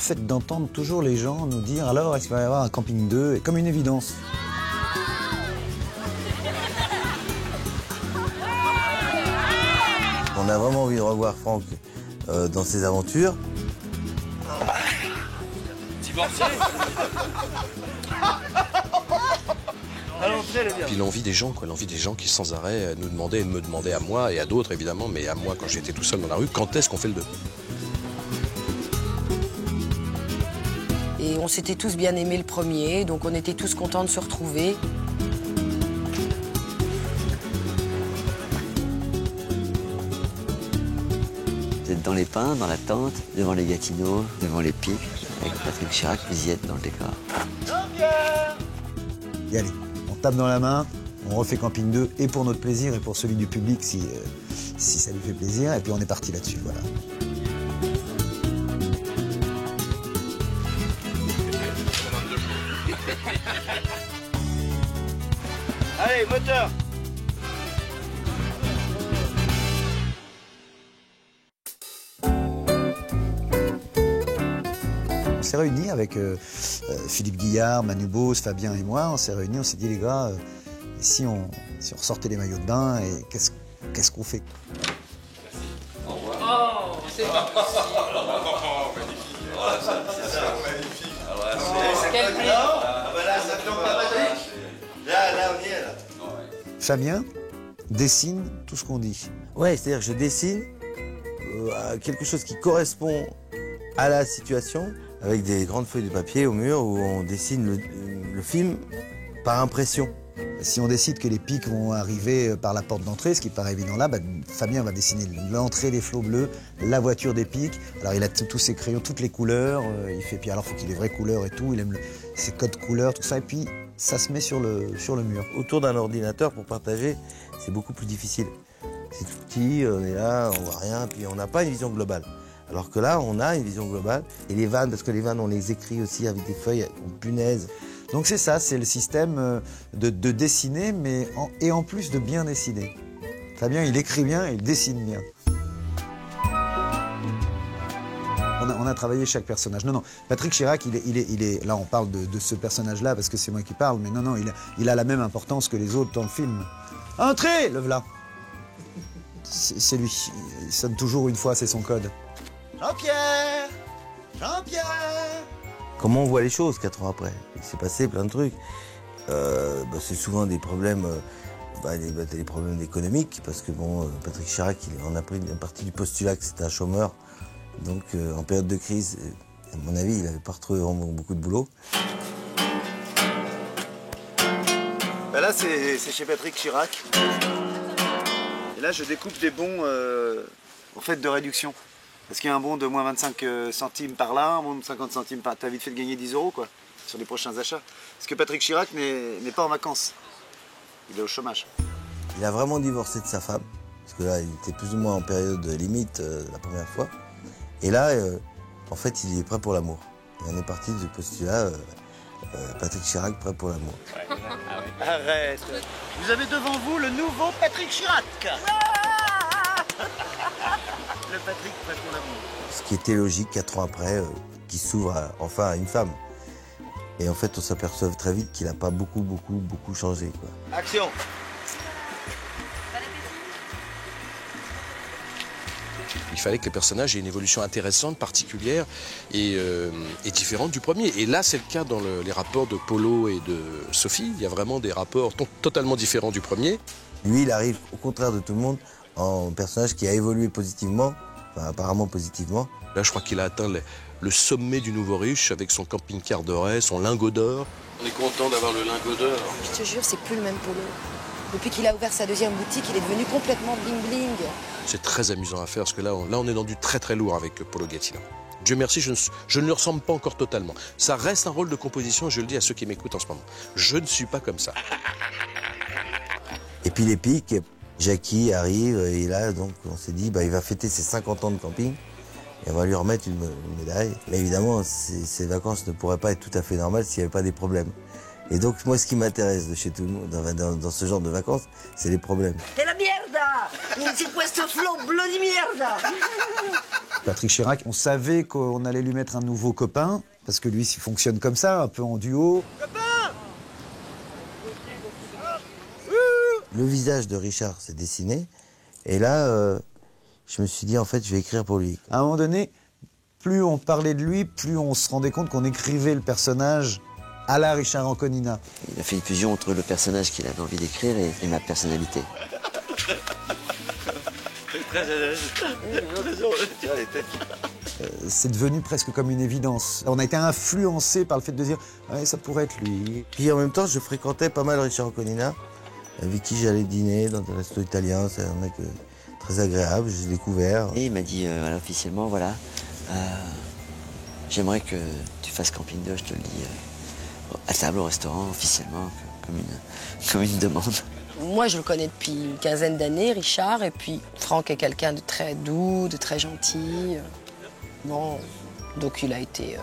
fait d'entendre toujours les gens nous dire alors est-ce qu'il va y avoir un camping 2 est comme une évidence. On a vraiment envie de revoir Franck dans ses aventures. Puis l'envie des gens, quoi, l'envie des gens qui sans arrêt nous demandaient et me demandaient à moi et à d'autres évidemment, mais à moi quand j'étais tout seul dans la rue, quand est-ce qu'on fait le 2 ? Et on s'était tous bien aimés le premier, donc on était tous contents de se retrouver. Vous êtes dans les pins, dans la tente, devant les Gatineaux, devant les pics, avec Patrick Chirac, vous y êtes dans le décor. Et allez, on tape dans la main, on refait camping 2 et pour notre plaisir et pour celui du public si ça lui fait plaisir. Et puis on est parti là-dessus, voilà. Allez, moteur! On s'est réunis avec Philippe Guillard, Manu Bose, Fabien et moi. On s'est réunis, on s'est dit les gars, et si on ressortait les maillots de bain et qu'est-ce qu'on fait? Fabien dessine tout ce qu'on dit. Ouais, c'est-à-dire que je dessine quelque chose qui correspond à la situation, avec des grandes feuilles de papier au mur où on dessine le film par impression. Si on décide que les pics vont arriver par la porte d'entrée, ce qui paraît évident là, Fabien va dessiner l'entrée des flots bleus, la voiture des pics. Alors il a tous ses crayons, toutes les couleurs. Puis alors faut qu'il ait les vraies couleurs et tout. Il aime ses codes couleurs, tout ça. Et puis ça se met sur le mur. Autour d'un ordinateur pour partager, c'est beaucoup plus difficile. C'est tout petit, on est là, on voit rien, puis on n'a pas une vision globale. Alors que là, on a une vision globale. Et les vannes, parce que les vannes, on les écrit aussi avec des feuilles en punaise. Donc c'est ça, c'est le système de dessiner, et en plus de bien dessiner. Fabien, il écrit bien et il dessine bien. On a travaillé chaque personnage. Non, Patrick Chirac, il est là, on parle de ce personnage-là parce que c'est moi qui parle, mais non, il a la même importance que les autres dans le film. Entrez, le voilà. C'est lui. Il sonne toujours une fois, c'est son code. Jean-Pierre! Jean-Pierre! Comment on voit les choses 4 ans après? Il s'est passé plein de trucs. C'est souvent des problèmes, des problèmes économiques, parce que bon, Patrick Chirac, on a pris une partie du postulat que c'était un chômeur. Donc en période de crise, à mon avis, il n'avait pas retrouvé vraiment beaucoup de boulot. Là, c'est chez Patrick Chirac. Et là, je découpe des bons en fait de réduction. Parce qu'il y a un bon de moins 25 centimes par là, un bon de 50 centimes par là. T'as vite fait de gagner 10 € quoi, sur les prochains achats. Parce que Patrick Chirac n'est pas en vacances. Il est au chômage. Il a vraiment divorcé de sa femme. Parce que là, il était plus ou moins en période limite la première fois. Et là, en fait, il est prêt pour l'amour. On est parti du postulat Patrick Chirac prêt pour l'amour. Arrête. Vous avez devant vous le nouveau Patrick Chirac. Le Patrick prêt pour l'amour. Ce qui était logique 4 ans après, qu'il s'ouvre enfin à une femme. Et en fait, on s'aperçoit très vite qu'il n'a pas beaucoup changé, quoi. Action. Il fallait que les personnages aient une évolution intéressante, particulière et différente du premier. Et là, c'est le cas dans les rapports de Polo et de Sophie. Il y a vraiment des rapports totalement différents du premier. Lui, il arrive, au contraire de tout le monde, en personnage qui a évolué positivement, enfin apparemment positivement. Là, je crois qu'il a atteint le sommet du nouveau riche avec son camping-car doré, son lingot d'or. On est content d'avoir le lingot d'or. Je te jure, c'est plus le même Polo. Depuis qu'il a ouvert sa deuxième boutique, il est devenu complètement bling-bling. C'est très amusant à faire parce que là, on est dans du très très lourd avec Polo Gatti. Dieu merci, je ne lui ressemble pas encore totalement. Ça reste un rôle de composition, je le dis à ceux qui m'écoutent en ce moment. Je ne suis pas comme ça. Et puis les pics, Jackie arrive et là, donc on s'est dit, il va fêter ses 50 ans de camping et on va lui remettre une médaille. Mais évidemment, ces vacances ne pourraient pas être tout à fait normales s'il n'y avait pas des problèmes. Et donc, moi, ce qui m'intéresse de chez tout le monde, dans ce genre de vacances, c'est les problèmes. È la mierda! C'est questo flow bloody mierda! Patrick Chirac, on savait qu'on allait lui mettre un nouveau copain, parce que lui, il fonctionne comme ça, un peu en duo. Le visage de Richard s'est dessiné, et là, je me suis dit, en fait, je vais écrire pour lui. À un moment donné, plus on parlait de lui, plus on se rendait compte qu'on écrivait le personnage à la Richard Anconina. Il a fait une fusion entre le personnage qu'il avait envie d'écrire et ma personnalité. C'est devenu presque comme une évidence. On a été influencé par le fait de dire ouais, ça pourrait être lui. Puis en même temps, je fréquentais pas mal Richard Anconina, avec qui j'allais dîner dans des restos italiens. C'est un mec très agréable, je l'ai découvert. Et il m'a dit, voilà, officiellement, voilà, j'aimerais que tu fasses Camping 2, je te le dis, à table, au restaurant, officiellement, comme une demande. Moi, je le connais depuis une quinzaine d'années, Richard, et puis Franck est quelqu'un de très doux, de très gentil. Bon, donc il a été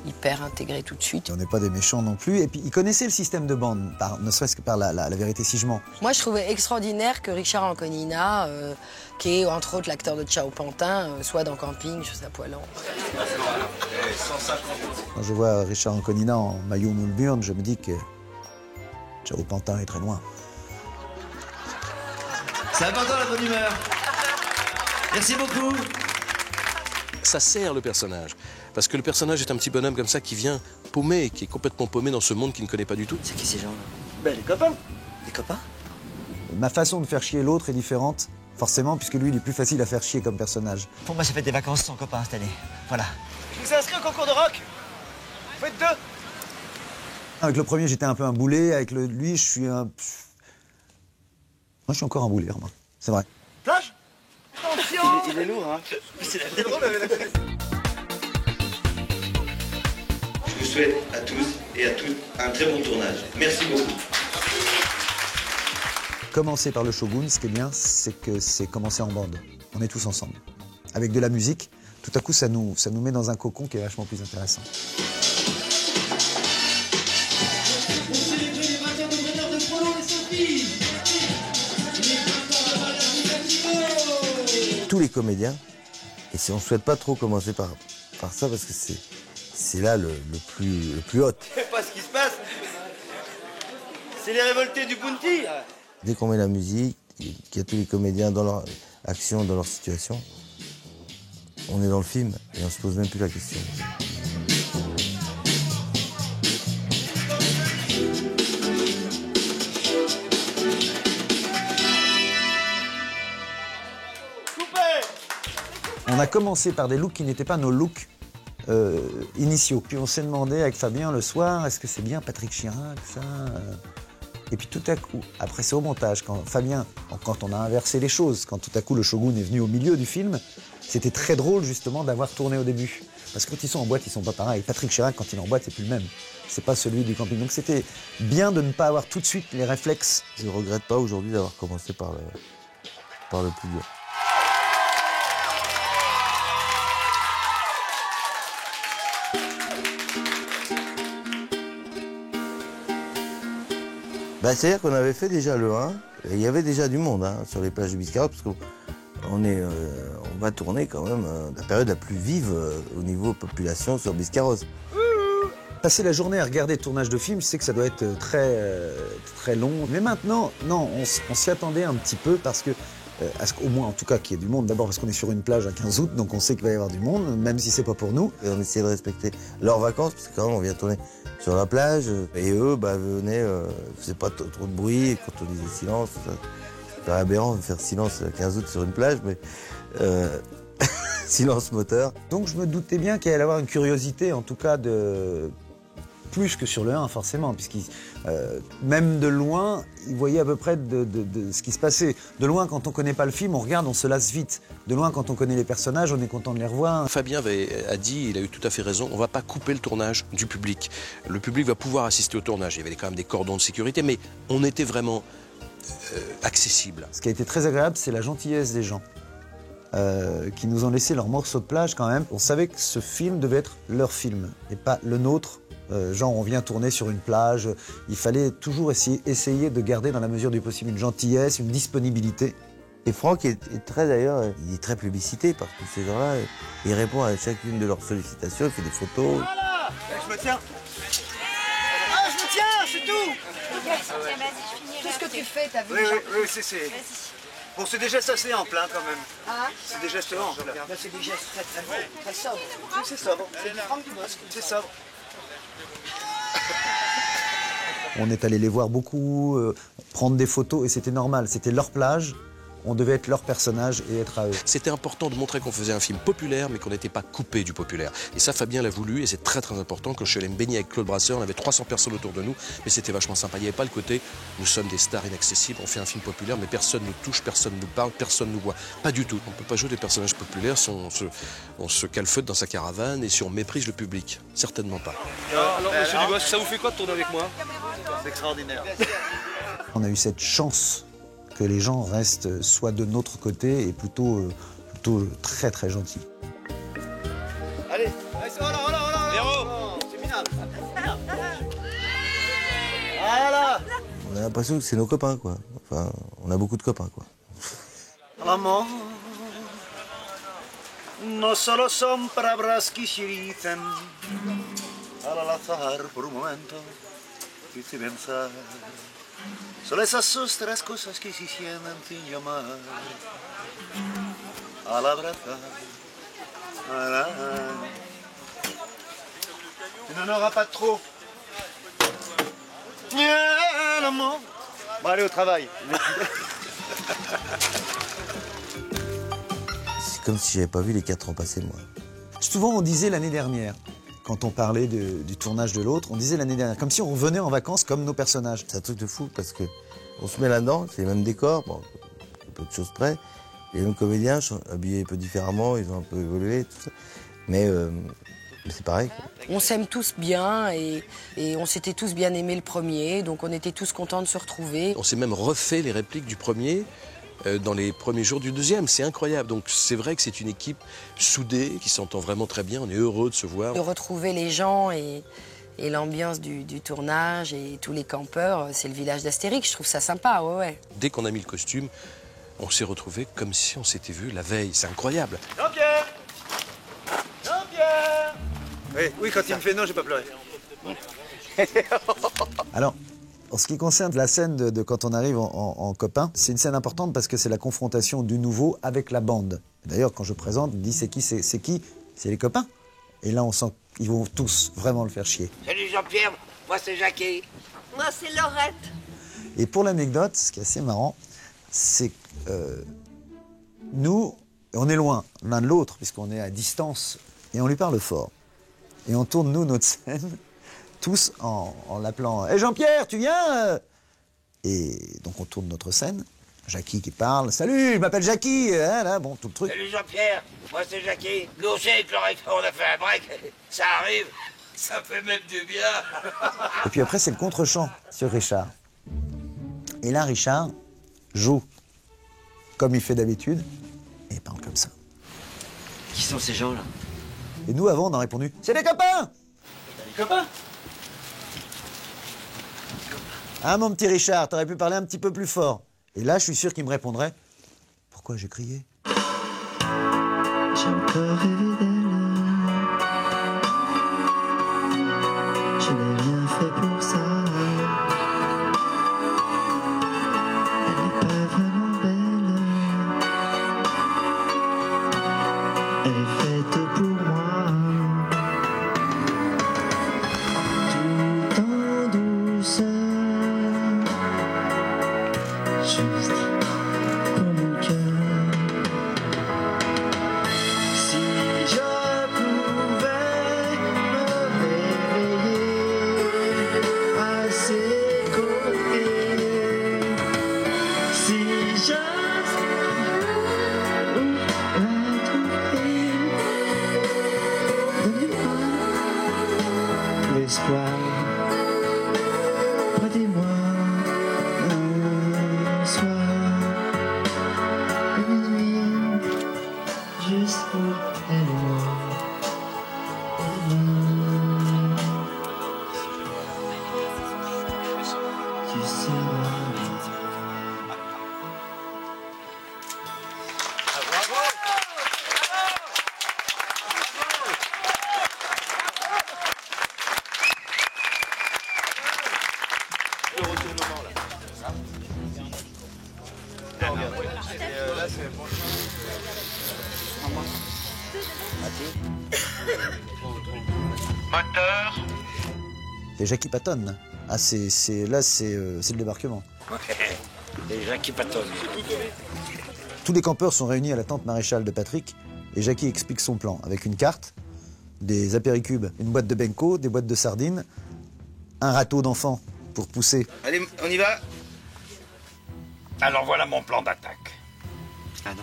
hyper intégré tout de suite. On n'est pas des méchants non plus. Et puis il connaissait le système de bande, ne serait-ce que par la vérité si je mens. Moi, je trouvais extraordinaire que Richard Anconina, qui est entre autres l'acteur de Ciao Pantin, soit dans Camping, je sais à poilant. Quand je vois Richard Anconina en maillot Moulburn, je me dis que Ciao Pantin est très loin. C'est important la bonne humeur. Merci beaucoup. Ça sert le personnage. Parce que le personnage est un petit bonhomme comme ça qui vient paumé, qui est complètement paumé dans ce monde qu'il ne connaît pas du tout. C'est qui ces gens-là? Ben les copains. Des copains? Ma façon de faire chier l'autre est différente, forcément, puisque lui, il est plus facile à faire chier comme personnage. Pour moi, ça fait des vacances sans copains cette année. Voilà. Je vous ai inscrit au concours de rock. Vous faites 2. Avec le premier, j'étais un peu un boulet. Avec lui, je suis un... Moi, je suis encore un boulet, moi. C'est vrai. Plage. Attention. Il est lourd, hein. C'est drôle avec la connaissance. Je vous souhaite à tous et à toutes un très bon tournage. Merci beaucoup. Commencer par le Shogun, ce qui est bien, c'est que c'est commencer en bande. On est tous ensemble. Avec de la musique, tout à coup, ça nous met dans un cocon qui est vachement plus intéressant. Tous les comédiens, et si on ne souhaite pas trop commencer par ça, parce que c'est là le plus haut. C'est pas ce qui se passe. C'est les révoltés du Bounty. Dès qu'on met la musique, qu'il y a tous les comédiens dans leur action, dans leur situation, on est dans le film et on se pose même plus la question. On a commencé par des looks qui n'étaient pas nos looks initiaux. Puis on s'est demandé avec Fabien le soir, est-ce que c'est bien Patrick Chirac, ça Et puis tout à coup, après c'est au montage, quand on a inversé les choses, quand tout à coup le Shogun est venu au milieu du film, c'était très drôle justement d'avoir tourné au début. Parce que quand ils sont en boîte, ils sont pas pareils. Patrick Chirac, quand il est en boîte, c'est plus le même. C'est pas celui du camping. Donc c'était bien de ne pas avoir tout de suite les réflexes. Je regrette pas aujourd'hui d'avoir commencé par le plus dur. C'est-à-dire qu'on avait fait déjà le 1, et il y avait déjà du monde sur les plages de Biscarrosse, parce qu'on va tourner quand même la période la plus vive au niveau population sur Biscarrosse. Passer la journée à regarder le tournage de film, je sais que ça doit être très long. Mais maintenant, non, on s'y attendait un petit peu parce que, au moins en tout cas qu'il y ait du monde, d'abord parce qu'on est sur une plage à 15 août, donc on sait qu'il va y avoir du monde, même si c'est pas pour nous. Et on essayait de respecter leurs vacances, parce que quand même on vient tourner sur la plage, et eux venaient, faisaient pas trop de bruit, et quand on disait silence, c'est aberrant de faire silence le 15 août sur une plage, mais silence moteur. Donc je me doutais bien qu'il allait y avoir une curiosité, en tout cas plus que sur le 1 forcément, puisqu'ils même de loin, ils voyaient à peu près de ce qui se passait. De loin, quand on connaît pas le film, on regarde, on se lasse vite. De loin, quand on connaît les personnages, on est content de les revoir. Fabien a dit, il a eu tout à fait raison, on va pas couper le tournage du public. Le public va pouvoir assister au tournage. Il y avait quand même des cordons de sécurité, mais on était vraiment accessible. Ce qui a été très agréable, c'est la gentillesse des gens. Qui nous ont laissé leur morceau de plage quand même. On savait que ce film devait être leur film et pas le nôtre Genre, on vient tourner sur une plage. Il fallait toujours essayer de garder dans la mesure du possible une gentillesse, une disponibilité. Et Franck est très d'ailleurs, il est très publicité par tous ces gens-là. Il répond à chacune de leurs sollicitations, il fait des photos. Voilà. Je me tiens. Ah, je me tiens, c'est tout. Tout ce que tu fais, t'as vu? Oui, c'est... Bon, c'est des gestes assez amples, hein, quand même. Hein? C'est des gestes amples. C'est des gestes très sobres. Oui, c'est sobre. C'est du Franck Dubosc. C'est sobre. On est allé les voir beaucoup, prendre des photos, et c'était normal. C'était leur plage. On devait être leur personnage et être à eux. C'était important de montrer qu'on faisait un film populaire, mais qu'on n'était pas coupé du populaire. Et ça, Fabien l'a voulu, et c'est très très important. Quand je suis allé me baigner avec Claude Brasseur, on avait 300 personnes autour de nous, mais c'était vachement sympa. Il n'y avait pas le côté, nous sommes des stars inaccessibles, on fait un film populaire, mais personne ne nous touche, personne ne nous parle, personne ne nous voit. Pas du tout. On ne peut pas jouer des personnages populaires si on se calfeute dans sa caravane et si on méprise le public. Certainement pas. Alors, monsieur Dubosc, ça vous fait quoi de tourner avec moi? C'est extraordinaire. On a eu cette chance que les gens restent soit de notre côté et plutôt très très gentils. Allez, voilà. Véro, c'est minable. Voilà. On a l'impression que c'est nos copains, quoi. Enfin, on a beaucoup de copains, quoi. L'amor no solo son palabras que se dicen al azar por un momento y sin pensar. Solo esas tres cosas que se sienten sin llamar al abrazar. Il n'en aura pas trop. L'amour. Bon, allez au travail. C'est comme si j'avais pas vu les 4 ans passés, moi. Souvent, on disait l'année dernière, quand on parlait du tournage de l'autre, on disait l'année dernière, comme si on revenait en vacances comme nos personnages. C'est un truc de fou parce que on se met là-dedans, c'est les mêmes décors, bon, un peu de choses près. Les mêmes comédiens sont habillés un peu différemment, ils ont un peu évolué, tout ça. Mais c'est pareil, quoi. On s'aime tous bien et on s'était tous bien aimés le premier, donc on était tous contents de se retrouver. On s'est même refait les répliques du premier dans les premiers jours du deuxième. C'est incroyable. Donc c'est vrai que c'est une équipe soudée, qui s'entend vraiment très bien. On est heureux de se voir. De retrouver les gens et l'ambiance du tournage et tous les campeurs, c'est le village d'Astérix. Je trouve ça sympa, ouais. Dès qu'on a mis le costume, on s'est retrouvés comme si on s'était vu la veille. C'est incroyable. Jean-Pierre! Jean-Pierre! Oui, quand il me fait non, j'ai pas pleuré. Alors, en ce qui concerne la scène de quand on arrive en copain, c'est une scène importante parce que c'est la confrontation du nouveau avec la bande. D'ailleurs, quand je présente, on me dit c'est qui? C'est les copains. Et là, on sent qu'ils vont tous vraiment le faire chier. Salut Jean-Pierre, moi c'est Jackie. Moi c'est Laurette. Et pour l'anecdote, ce qui est assez marrant, c'est que nous, on est loin l'un de l'autre, puisqu'on est à distance, et on lui parle fort. Et on tourne, nous, notre scène, tous en l'appelant « Hé Jean-Pierre, tu viens ?» Et donc on tourne notre scène, Jackie qui parle « Salut, je m'appelle Jackie !» là, bon, tout le truc. Salut Jean-Pierre, moi c'est Jackie. Nous aussi avec Laurette, on a fait un break. Ça arrive, ça fait même du bien. Et puis après, c'est le contre-champ sur Richard. Et là, Richard joue comme il fait d'habitude, et il parle comme ça. Qui sont ces gens-là? Et nous, avant, on a répondu « C'est des copains !» Les copains? Ah, mon petit Richard, t'aurais pu parler un petit peu plus fort. Et là, je suis sûr qu'il me répondrait « Pourquoi j'ai crié ?» J'ai encore rêvé d'elle. Je n'ai rien fait pour ça. Elle n'est pas vraiment belle. Elle est faite pour moi. Tout en douceur. Juste pour mon cœur. Si je pouvais me réveiller à ses côtés, si je savais où la trouver, donnez-moi l'espoir, prêtez-moi un soir, une nuit, juste pour elle et moi. Moteur. Et Jackie Patton. Ah, c'est le débarquement. Ouais, les gens qui patonnent. Tous les campeurs sont réunis à la tente maréchale de Patrick et Jackie explique son plan avec une carte, des apéricubes, une boîte de benko, des boîtes de sardines, un râteau d'enfant pour pousser. Allez, on y va. Alors voilà mon plan d'attaque. Ah non.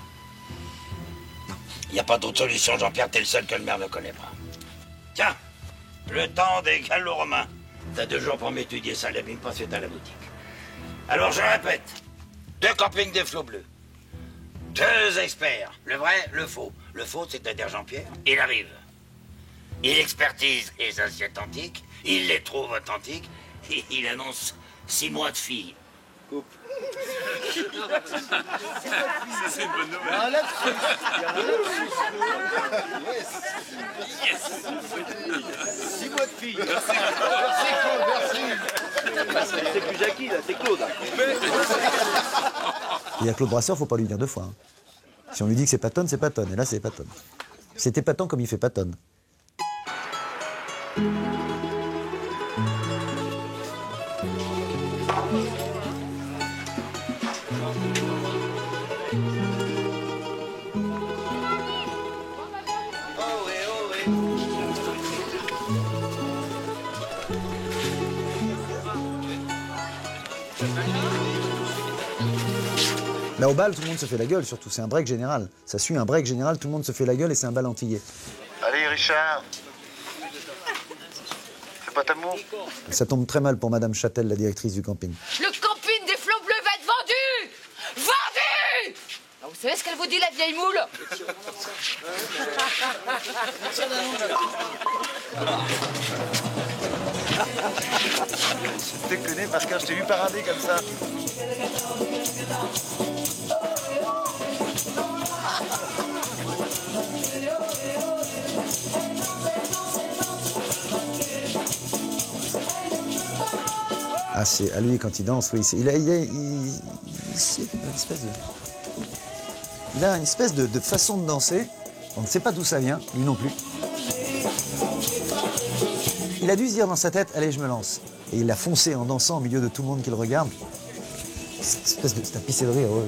Il n'y a pas d'autre solution, Jean-Pierre, t'es le seul que le maire ne connaît pas. Tiens, le temps des gallo-romains. T'as 2 jours pour m'étudier ça, l'abîme pas, c'est à la boutique. Alors je répète, 2 campings des flots bleus. 2 experts, le vrai, le faux. Le faux, c'est-à-dire Jean-Pierre, il arrive. Il expertise les assiettes antiques, il les trouve authentiques, et il annonce 6 mois de fille. Coupe. C'est une bonne nouvelle. Un lapsus. Il y a un lapsus. Yes. 6 mois de fille. Merci, Claude, c'est plus Jackie, là, c'est Claude. Et à Claude Brasseur, faut pas lui dire 2 fois. Hein. Si on lui dit que c'est Patton, c'est Patton. Et là, c'est Patton. C'était Patton comme il fait Patton. Là, au bal, tout le monde se fait la gueule, surtout. C'est un break général. Ça suit un break général, tout le monde se fait la gueule et c'est un bal antillais. Allez, Richard. Fais pas ta moue. Ça tombe très mal pour Madame Châtel, la directrice du camping. Le camping des flots bleus va être vendu! Vendu! Alors, vous savez ce qu'elle vous dit, la vieille moule? Je te connais parce que je t'ai vu parader comme ça. Ah, c'est à lui quand il danse, oui. Il a une espèce de façon de danser. On ne sait pas d'où ça vient, lui non plus. Il a dû se dire dans sa tête, allez, je me lance. Et il a foncé en dansant au milieu de tout le monde qui le regarde. Cette espèce de... C'est un pissé de rire, ouais.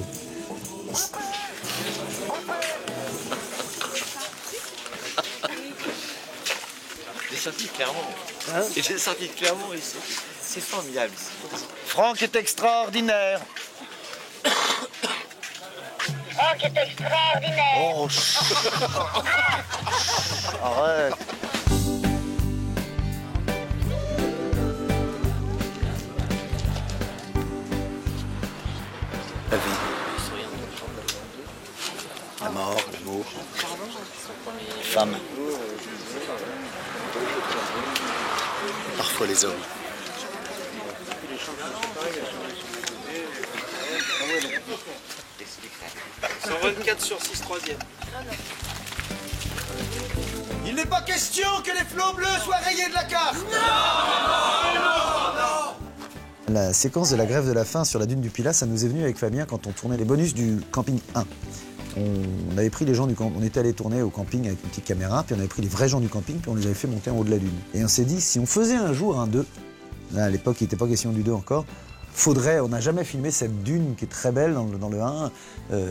J'ai senti clairement. Hein? J'ai senti clairement ici. C'est formidable ici. Franck est extraordinaire. Franck est extraordinaire! Oh, arrête. La vie. La mort, l'amour. Femme. Parfois les hommes. 124 sur 6 troisième. Il n'est pas question que les flots bleus soient rayés de la carte. La séquence de la grève de la faim sur la dune du Pilat, ça nous est venu avec Fabien quand on tournait les bonus du camping 1. On avait pris les gens du camping, on était allé tourner au camping avec une petite caméra, puis on avait pris les vrais gens du camping, puis on les avait fait monter en haut de la dune. Et on s'est dit, si on faisait un jour un 2, là à l'époque il n'était pas question du 2 encore, faudrait, on n'a jamais filmé cette dune qui est très belle dans le 1,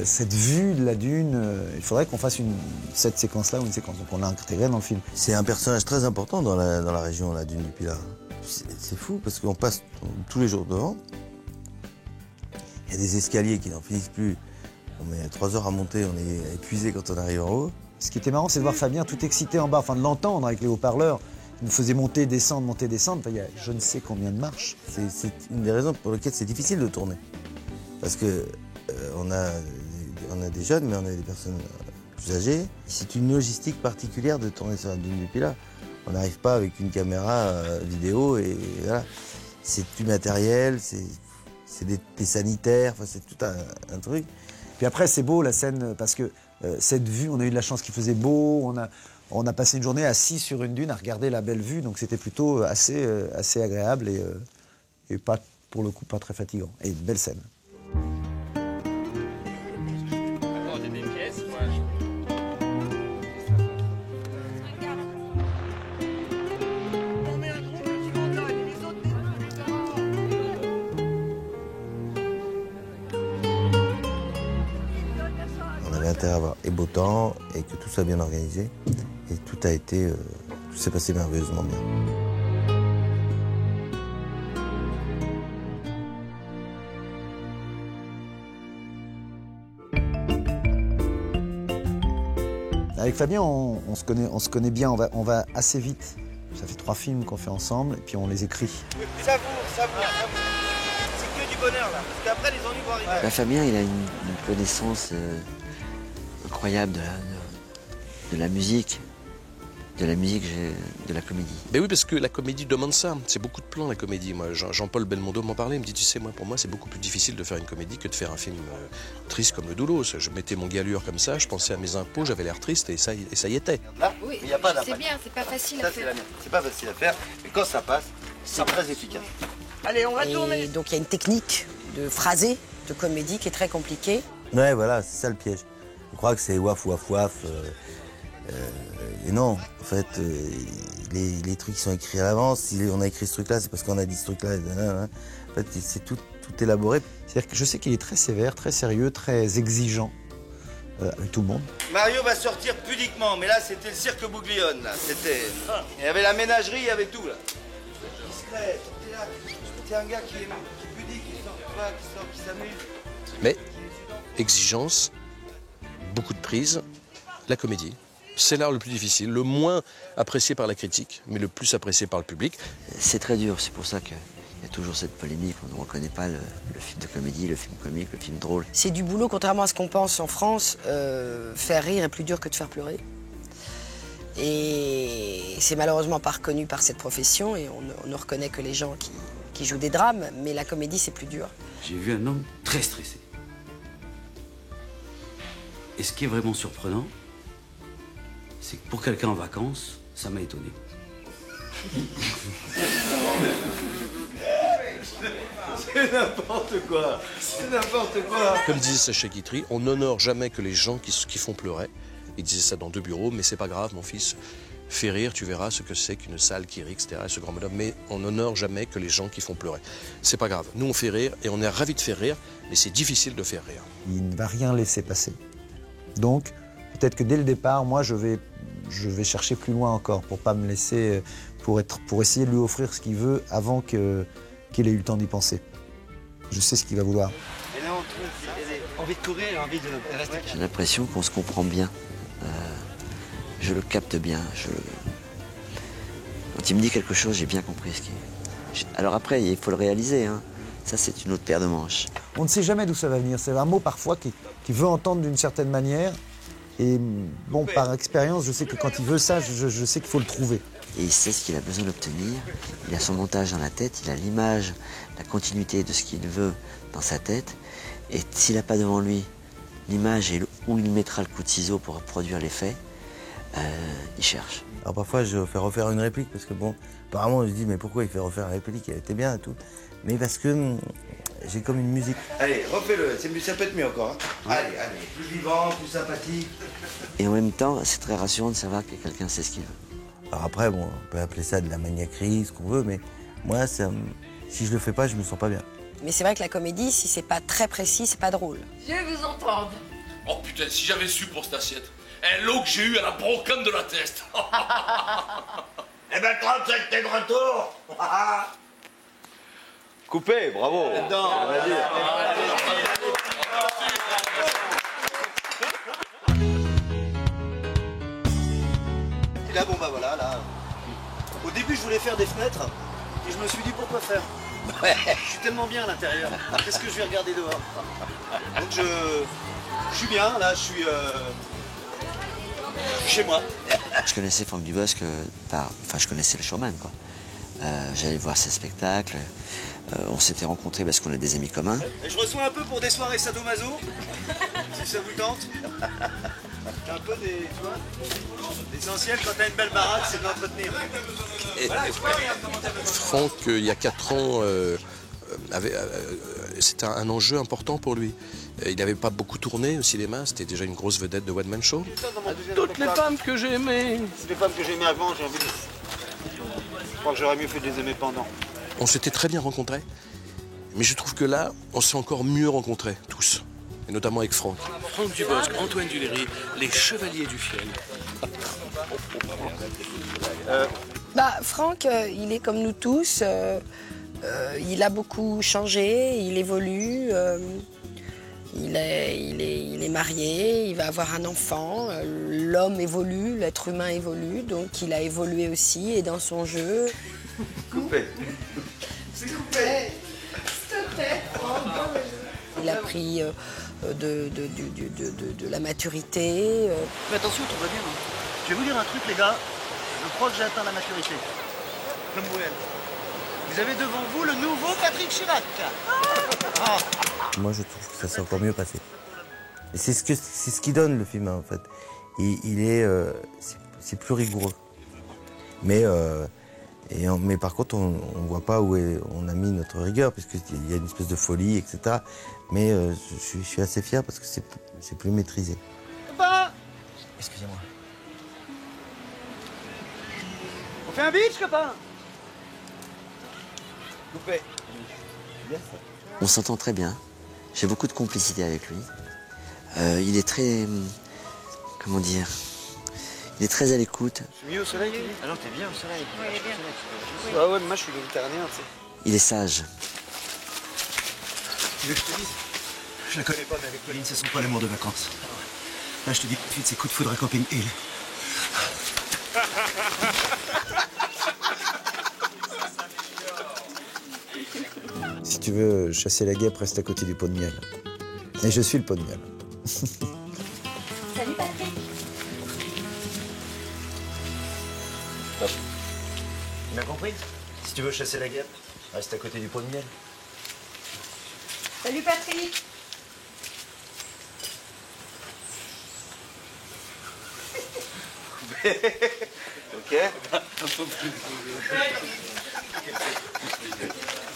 cette vue de la dune, il faudrait qu'on fasse cette séquence-là ou une séquence, donc on l'a intégrée dans le film. C'est un personnage très important dans la région, la dune du Pilat. C'est fou parce qu'on passe tous les jours devant. Il y a des escaliers qui n'en finissent plus. On met 3 heures à monter, on est épuisé quand on arrive en haut. Ce qui était marrant, c'est de voir Fabien tout excité en bas, enfin de l'entendre avec les haut-parleurs. Il nous faisait monter, descendre, monter, descendre. Enfin, il y a je ne sais combien de marches. C'est une des raisons pour lesquelles c'est difficile de tourner. Parce que on a des jeunes, mais on a des personnes plus âgées. C'est une logistique particulière de tourner sur la dune du Pilat. On n'arrive pas avec une caméra vidéo et voilà. C'est du matériel, c'est des sanitaires, enfin, c'est tout un truc. Puis après, c'est beau la scène parce que cette vue, on a eu de la chance qu'il faisait beau. On a passé une journée assis sur une dune à regarder la belle vue, donc c'était plutôt assez agréable et pas, pour le coup, pas très fatigant. Et une belle scène. intérêt à avoir et beau temps et que tout soit bien organisé. Et tout s'est passé merveilleusement bien. Avec Fabien, on se connaît bien, on va assez vite. Ça fait 3 films qu'on fait ensemble et puis on les écrit. Savoure. C'est que du bonheur là, parce qu'après les ennuis vont arriver. Fabien, il a une connaissance incroyable de la musique. De la comédie. Mais oui, parce que la comédie demande ça. C'est beaucoup de plans, la comédie. Moi, Jean-Paul Belmondo m'en parlait. Il me dit, tu sais, pour moi, c'est beaucoup plus difficile de faire une comédie que de faire un film triste comme Le Doulos. Je mettais mon galure comme ça, je pensais à mes impôts, j'avais l'air triste et ça y était. Là, Oui, il n'y a pas c'est bien, c'est pas facile à Ça, faire. c'est pas facile à faire, mais quand ça passe, c'est très efficace. Allez, on va tourner. Et donc il y a une technique de phrasé, de comédie qui est très compliquée. Ouais, voilà, c'est ça le piège. On croit que c'est waf. Et non, en fait, les trucs qui sont écrits à l'avance, si on a écrit ce truc-là, c'est parce qu'on a dit ce truc-là. En fait, c'est tout élaboré. C'est-à-dire que je sais qu'il est très sévère, très sérieux, très exigeant avec tout le monde. Mario va sortir pudiquement, mais là c'était le cirque Bouglione, là. Il y avait la ménagerie, il y avait tout là. Discret, t'es un gars qui est pudique, qui s'amuse. Mais exigence, beaucoup de prise, la comédie. C'est l'art le plus difficile, le moins apprécié par la critique, mais le plus apprécié par le public. C'est très dur, c'est pour ça qu'il y a toujours cette polémique. On ne reconnaît pas le film de comédie, le film comique, le film drôle. C'est du boulot, contrairement à ce qu'on pense en France, faire rire est plus dur que de faire pleurer. Et c'est malheureusement pas reconnu par cette profession et on ne reconnaît que les gens qui jouent des drames, mais la comédie c'est plus dur. J'ai vu un homme très stressé. Et ce qui est vraiment surprenant, c'est que pour quelqu'un en vacances, ça m'a étonné. C'est n'importe quoi. C'est n'importe quoi. Comme disait Sacha Guitry, on n'honore jamais que les gens qui font pleurer. Il disait ça dans 2 bureaux, mais c'est pas grave, mon fils. Fais rire, tu verras ce que c'est qu'une salle qui rit, etc. Ce grand bonhomme. Mais on n'honore jamais que les gens qui font pleurer. C'est pas grave. Nous, on fait rire et on est ravis de faire rire, mais c'est difficile de faire rire. Il ne va rien laisser passer. Donc, peut-être que dès le départ, moi, je vais chercher plus loin encore pour pas me laisser, pour essayer de lui offrir ce qu'il veut avant qu'il ait eu le temps d'y penser. Je sais ce qu'il va vouloir. Et là, on trouve qu'il a envie de courir, envie de rester. J'ai l'impression qu'on se comprend bien. Je le capte bien. Quand il me dit quelque chose, j'ai bien compris ce qu'il est. Alors après, il faut le réaliser. Hein. Ça, c'est une autre paire de manches. On ne sait jamais d'où ça va venir. C'est un mot parfois qui veut entendre d'une certaine manière. Et bon, par expérience, je sais que quand il veut ça, je sais qu'il faut le trouver. Et il sait ce qu'il a besoin d'obtenir. Il a son montage dans la tête, il a l'image, la continuité de ce qu'il veut dans sa tête. Et s'il n'a pas devant lui l'image et où il mettra le coup de ciseau pour produire l'effet, il cherche. Alors parfois, je fais refaire une réplique parce que bon, apparemment, je dis mais pourquoi il fait refaire la réplique? Elle était bien et tout. Mais parce que j'ai comme une musique. Allez, refais-le, ça peut être mieux encore. Hein. Allez, plus vivant, plus sympathique. Et en même temps, c'est très rassurant de savoir que quelqu'un sait ce qu'il veut. Alors après, bon, on peut appeler ça de la maniaquerie, ce qu'on veut, mais moi, si je le fais pas, je me sens pas bien. Mais c'est vrai que la comédie, si c'est pas très précis, c'est pas drôle. Je vais vous entendre. Oh putain, si j'avais su pour cette assiette. L'eau que j'ai eue à la brocante de la teste. Eh ben 35, t'es de retour. Coupé, bravo. Et là, bon bah voilà, là. Au début, je voulais faire des fenêtres. Et je me suis dit, pourquoi faire? Je suis tellement bien à l'intérieur. Qu'est-ce que je vais regarder dehors? Donc je suis bien, là, je suis chez moi. Je connaissais Franck Dubosc je connaissais le showman, quoi. J'allais voir ses spectacles. On s'était rencontrés parce qu'on a des amis communs. Et je reçois un peu pour des soirées sadomaso, si ça vous tente. Un peu des, tu vois, l'essentiel quand t'as une belle baraque, c'est de l'entretenir. Franck, il y a 4 ans, c'était un enjeu important pour lui. Il n'avait pas beaucoup tourné au cinéma, c'était déjà une grosse vedette de One Man Show. Toutes les femmes que j'ai aimées. C'est des femmes que j'ai aimées avant, j'ai envie de... Je crois que j'aurais mieux fait de les aimer pendant. On s'était très bien rencontrés, mais je trouve que là, on s'est encore mieux rencontrés, tous. et notamment avec Franck. Franck Dubosc, Antoine Duléry, les Chevaliers du Fiel. Franck, il est comme nous tous. Il a beaucoup changé, il évolue. Il est marié, il va avoir un enfant. L'homme évolue, l'être humain évolue, donc il a évolué aussi et dans son jeu. Coupé. C'est coupé. Il a pris de la maturité. Mais attention, tout va bien. Je vais vous dire un truc, les gars. Je crois que j'ai atteint la maturité. Comme Bruel. Vous avez devant vous le nouveau Patrick Chirac. Moi, je trouve que ça s'est encore mieux passé. Et c'est ce qui donne le film, hein, en fait. C'est plus rigoureux. Mais par contre, on ne voit pas où on a mis notre rigueur, puisqu'il y a une espèce de folie, etc. Mais je suis assez fier parce que c'est plus maîtrisé. Copain! Excusez-moi. On fait un beach, copain? Coupé. On s'entend très bien. J'ai beaucoup de complicité avec lui. Il est très... comment dire? Il est très à l'écoute. Je suis mieux au soleil, tu dis? Ah non, t'es bien au soleil. Oui, il est bien. Oui. Ah ouais, mais moi je suis méditerranéen, tu sais. Il est sage. Tu veux que je te dise? Je la connais pas, mais avec Pauline, ce sont pas l'amour de vacances. Là, je te dis tout de suite, c'est coup de foudre à Camping Hill. Si tu veux chasser la guêpe, reste à côté du pot de miel. Et je suis le pot de miel. Salut Patrick. Tu m'as compris? Si tu veux chasser la guêpe, reste à côté du pot de miel. Salut Patrick. Ok.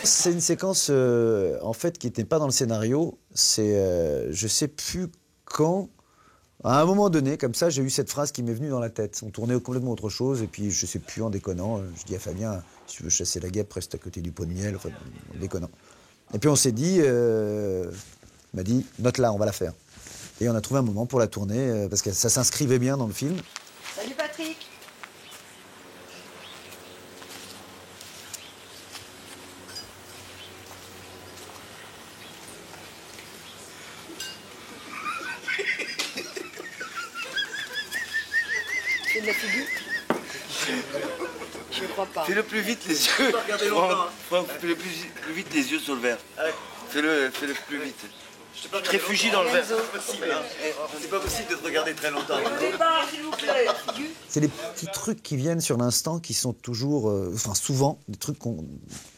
C'est une séquence en fait qui n'était pas dans le scénario. C'est je sais plus quand. À un moment donné, comme ça, j'ai eu cette phrase qui m'est venue dans la tête. On tournait complètement autre chose et puis je sais plus, en déconnant, je dis à Fabien, si tu veux chasser la guêpe, reste à côté du pot de miel, enfin, en déconnant. Et puis on s'est dit, il m'a dit, note là, on va la faire. Et on a trouvé un moment pour la tourner parce que ça s'inscrivait bien dans le film. Salut Patrick. C'est de la figure? Je ne crois pas. Fais-le plus vite les yeux. Fais-le plus vite les yeux sur le verre. Fais-le plus vite. Je te réfugie dans le verre. C'est pas possible de te regarder très longtemps. C'est des petits trucs qui viennent sur l'instant qui sont toujours, enfin souvent, des trucs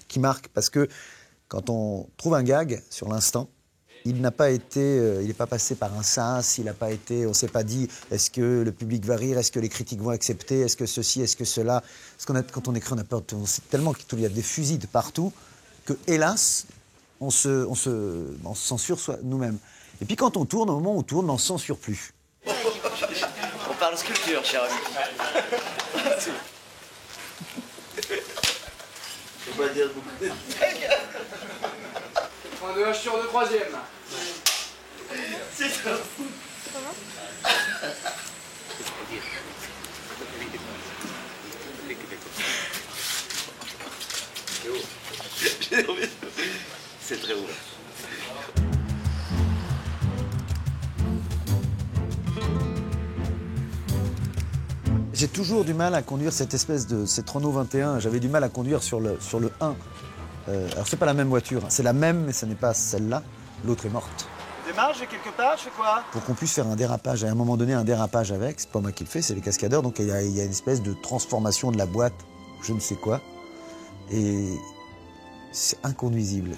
qui marquent. Parce que quand on trouve un gag sur l'instant, il n'a pas été, il n'est pas passé par un sas, il n'a pas été, on ne s'est pas dit est-ce que le public va rire, est-ce que les critiques vont accepter, est-ce que ceci, est-ce que cela. Parce quand on écrit, on a peur, on sait tellement qu'il y a des fusils de partout que, hélas, on se censure nous-mêmes. Et puis quand on tourne, au moment où on tourne, on ne censure plus. On parle sculpture, cher ami. Faut pas dire beaucoup de... Point de H sur 2 troisième. C'est trop fou. C'est très haut. J'ai toujours du mal à conduire cette espèce de... C'est Renault 21, j'avais du mal à conduire sur le 1. Alors c'est pas la même voiture, c'est la même, mais ce n'est pas celle-là. L'autre est morte. Démarre, je vais quelque part, je fais quoi? Pour qu'on puisse faire un dérapage, à un moment donné, un dérapage avec, c'est pas moi qui le fais, c'est les cascadeurs, donc il y a une espèce de transformation de la boîte, je ne sais quoi, et c'est inconduisible.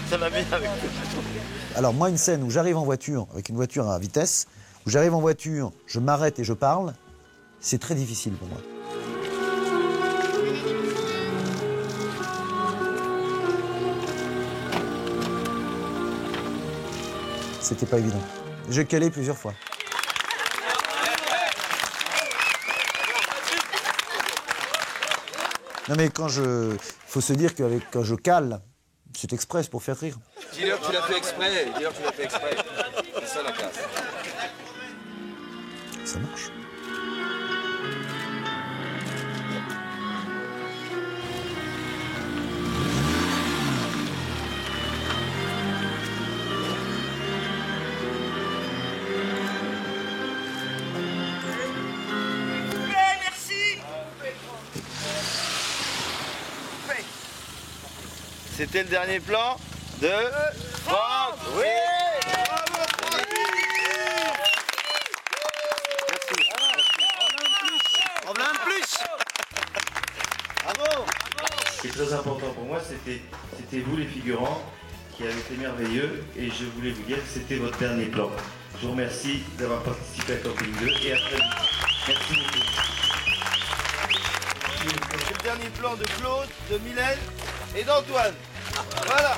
Ça va bien avec toi. Alors moi, une scène où j'arrive en voiture, avec une voiture à vitesse, où j'arrive en voiture, je m'arrête et je parle, c'est très difficile pour moi. C'était pas évident. J'ai calé plusieurs fois. Non mais faut se dire que quand je cale, c'est express pour faire rire. Dis-leur que tu l'as fait exprès. Dis-leur que tu l'as fait exprès. C'est ça la classe. Ça marche. C'était le dernier plan de Franck. Oui. On veut un de plus. Bravo. Ce qui est très important pour moi, c'était vous les figurants qui avez été merveilleux et je voulais vous dire que c'était votre dernier plan. Je vous remercie d'avoir participé à Camping 2 et à très vite. Merci beaucoup. C'est le dernier plan de Claude, de Mylène et d'Antoine. Voilà.